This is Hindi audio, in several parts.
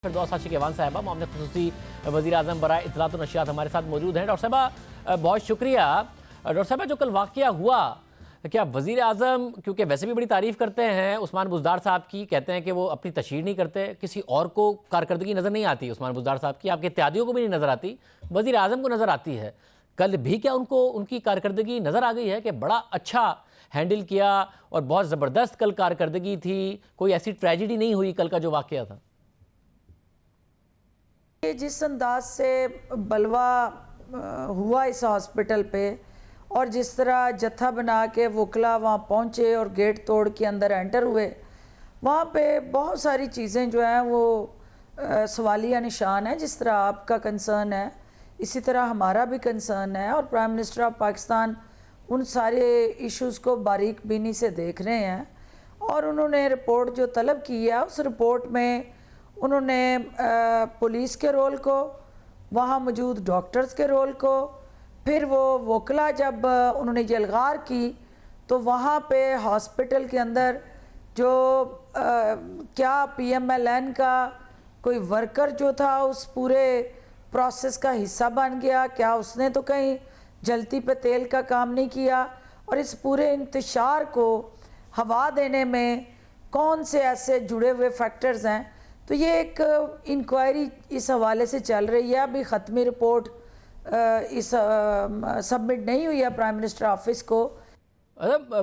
फिरदौस आशिक-ए-वान साहिबा मामले खुसूसी वज़ीर आज़म बराए इत्तलात और नशियात हमारे साथ मौजूद हैं। डॉक्टर साहिबा बहुत शुक्रिया। डॉक्टर साहिबा जो कल वाक़या हुआ, क्या वज़ीर आज़म क्योंकि वैसे भी बड़ी तारीफ़ करते हैं उस्मान बुज़दार साहब की, कहते हैं कि वो अपनी तशहीर नहीं करते, किसी और को कारकर्दगी नज़र नहीं आती उस्मान बुज़दार साहब की, आपके इत्तेहादियों को भी नहीं नज़र आती, वज़ीर आज़म को नज़र आती है। कल भी क्या उनको उनकी कारकर्दगी नज़र आ गई है कि बड़ा अच्छा हैंडल किया और बहुत ज़बरदस्त कल कारकर्दगी थी, कोई ऐसी ट्रेजिडी नहीं हुई कल का जो वाक़या था? जिस अंदाज से बलवा हुआ इस हॉस्पिटल पे और जिस तरह जत्था बना के वकला वहाँ पहुँचे और गेट तोड़ के अंदर एंटर हुए, वहाँ पे बहुत सारी चीज़ें जो हैं वो सवालिया निशान है। जिस तरह आपका कंसर्न है इसी तरह हमारा भी कंसर्न है और प्राइम मिनिस्टर ऑफ पाकिस्तान उन सारे इश्यूज़ को बारीक बीनी से देख रहे हैं और उन्होंने रिपोर्ट जो तलब की है उस रिपोर्ट में उन्होंने पुलिस के रोल को, वहाँ मौजूद डॉक्टर्स के रोल को, फिर वो वकला जब उन्होंने जलगार की तो वहाँ पे हॉस्पिटल के अंदर जो क्या PMLN का कोई वर्कर जो था उस पूरे प्रोसेस का हिस्सा बन गया, क्या उसने तो कहीं जलती पे तेल का काम नहीं किया और इस पूरे इंतशार को हवा देने में कौन से ऐसे जुड़े हुए फैक्टर्स हैं। तो ये एक इंक्वायरी इस हवाले से चल रही है। अभी ख़त्मी रिपोर्ट इस सबमिट नहीं हुई है प्राइम मिनिस्टर ऑफिस को।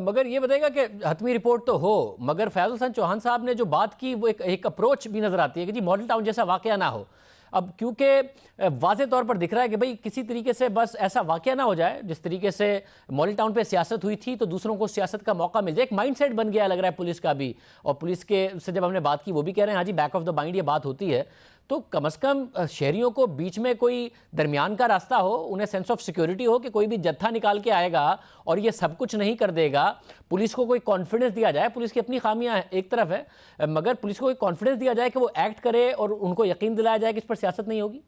मगर ये बताएगा कि हतमी रिपोर्ट तो हो, मगर फैज़ल हसन चौहान साहब ने जो बात की वो एक अप्रोच भी नज़र आती है कि जी मॉडल टाउन जैसा वाक़या ना हो। अब क्योंकि वाज़े तौर पर दिख रहा है कि भाई किसी तरीके से बस ऐसा वाक़या ना हो जाए, जिस तरीके से मॉडल टाउन पे सियासत हुई थी तो दूसरों को सियासत का मौका मिल जाए, एक माइंडसेट बन गया लग रहा है पुलिस का भी। और पुलिस के से जब हमने बात की वो भी कह रहे हैं हाँ जी बैक ऑफ द माइंड ये बात होती है, तो कम से कम शहरियों को बीच में कोई दरमियान का रास्ता हो, उन्हें सेंस ऑफ सिक्योरिटी हो कि कोई भी जत्था निकाल के आएगा और ये सब कुछ नहीं कर देगा। पुलिस को कोई कॉन्फिडेंस दिया जाए, पुलिस की अपनी खामियां एक तरफ है, मगर पुलिस को कोई कॉन्फिडेंस दिया जाए कि वो एक्ट करे और उनको यकीन दिलाया जाए कि इस पर सियासत नहीं होगी।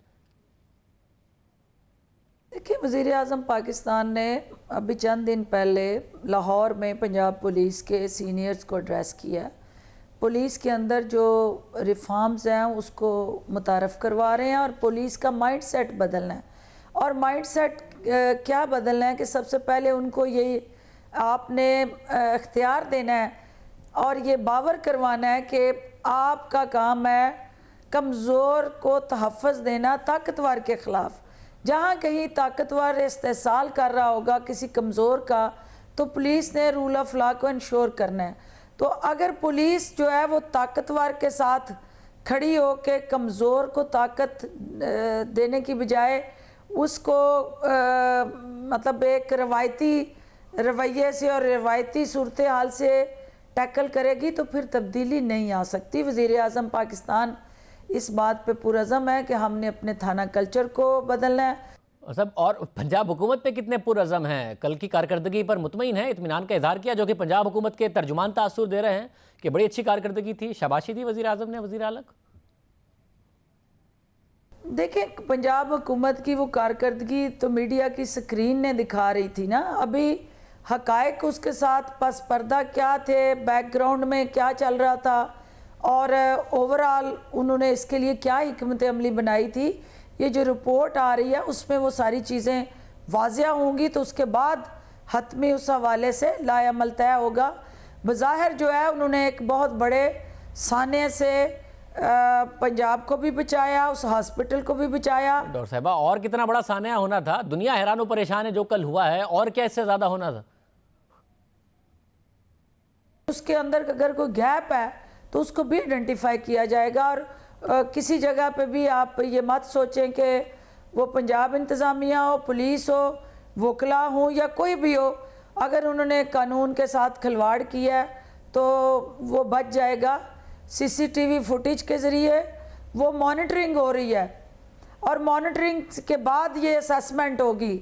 देखिए, वज़ीर आज़म पाकिस्तान ने अभी चंद दिन पहले लाहौर में पंजाब पुलिस के सीनियर्स को एड्रेस किया। पुलिस के अंदर जो रिफॉर्म्स हैं उसको मुतारफ़ करवा रहे हैं और पुलिस का माइंड सेट बदलना है। और माइंड सेट क्या बदलना है कि सबसे पहले उनको ये आपने इख्तियार देना है और ये बावर करवाना है कि आपका काम है कमज़ोर को तहफ़्फ़ुज़ देना ताकतवर के ख़िलाफ़। जहाँ कहीं ताकतवर इस्तेसाल कर रहा होगा किसी कमज़ोर का तो पुलिस ने रूल ऑफ लॉ को इंश्योर करना है। तो अगर पुलिस जो है वो ताकतवर के साथ खड़ी हो के कमज़ोर को ताकत देने की बजाय उसको मतलब एक रवायती रवैये से और रवायती सूरत हाल से टैकल करेगी तो फिर तब्दीली नहीं आ सकती। वज़ीर आज़म पाकिस्तान इस बात पे पुरअज़म है कि हमने अपने थाना कल्चर को बदलना है। सब और पंजाब हुकूमत पे कितने पुरअज़म हैं, कल की कारकर्दगी पर मुतमईन है, इत्मीनान का इजहार किया, जो कि पंजाब हुकूमत के तर्जुमान तासुर दे रहे हैं कि बड़ी अच्छी कारकर्दगी थी, शाबाशी दी वज़ीर आज़म ने वज़ीर आला को। देखिए, पंजाब हुकूमत की वो कारकर्दगी तो मीडिया की स्क्रीन ने दिखा रही थी ना, अभी हकायक उसके साथ पस पर्दा क्या थे, बैकग्राउंड में क्या चल रहा था और ओवरऑल उन्होंने इसके लिए क्या हिकमत अमली बनाई थी, ये जो रिपोर्ट आ रही है उसमें वो सारी चीज़ें वाज़िया होंगी तो उसके बाद हतमी उस हवाले से लाएअमल तय होगा। बज़ाहिर जो है उन्होंने एक बहुत बड़े साने से पंजाब को भी बचाया, उस हॉस्पिटल को भी बचाया। डॉक्टर साहिबा और कितना बड़ा सानिया होना था, दुनिया हैरान परेशान है जो कल हुआ है, और क्या इससे ज़्यादा होना था। उसके अंदर अगर कोई गैप है तो उसको भी आइडेंटिफाई किया जाएगा और किसी जगह पे भी आप ये मत सोचें कि वो पंजाब इंतज़ामिया हो, पुलिस हो, वकला हो या कोई भी हो, अगर उन्होंने कानून के साथ खिलवाड़ किया है तो वो बच जाएगा। CCTV फुटेज के ज़रिए वो मॉनिटरिंग हो रही है और मॉनिटरिंग के बाद ये असेसमेंट होगी।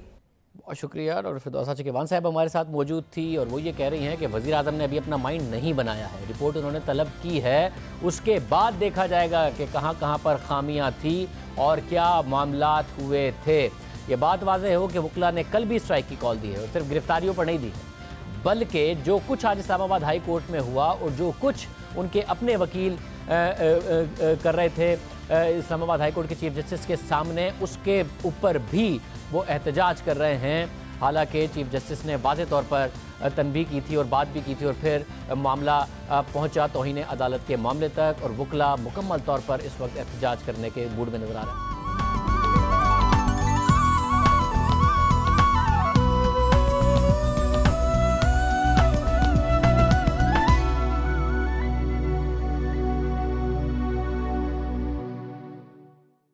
बहुत शुक्रिया। और फिरदौस आशिक-ए-वान साहब हमारे साथ मौजूद थी और वो ये कह रही हैं कि वज़ीर आज़म ने अभी अपना माइंड नहीं बनाया है, रिपोर्ट उन्होंने तलब की है, उसके बाद देखा जाएगा कि कहाँ कहाँ पर खामियाँ थी और क्या मामलात हुए थे। ये बात वाज़ेह हो कि वकला ने कल भी स्ट्राइक की कॉल दी है और सिर्फ गिरफ्तारियों पर नहीं दी है, बल्कि जो कुछ आज इस्लामाबाद हाई कोर्ट में हुआ और जो कुछ उनके अपने वकील कर रहे थे इस्लामाबाद हाई कोर्ट के चीफ जस्टिस के सामने, उसके ऊपर भी वो एहतजाज कर रहे हैं। हालांकि चीफ जस्टिस ने वाज़े तौर पर तनबीह की थी और बात भी की थी, और फिर मामला पहुंचा तौहीन अदालत के मामले तक, और वकला मुकम्मल तौर पर इस वक्त एहतजाज करने के मूड में नजर आ रहे हैं।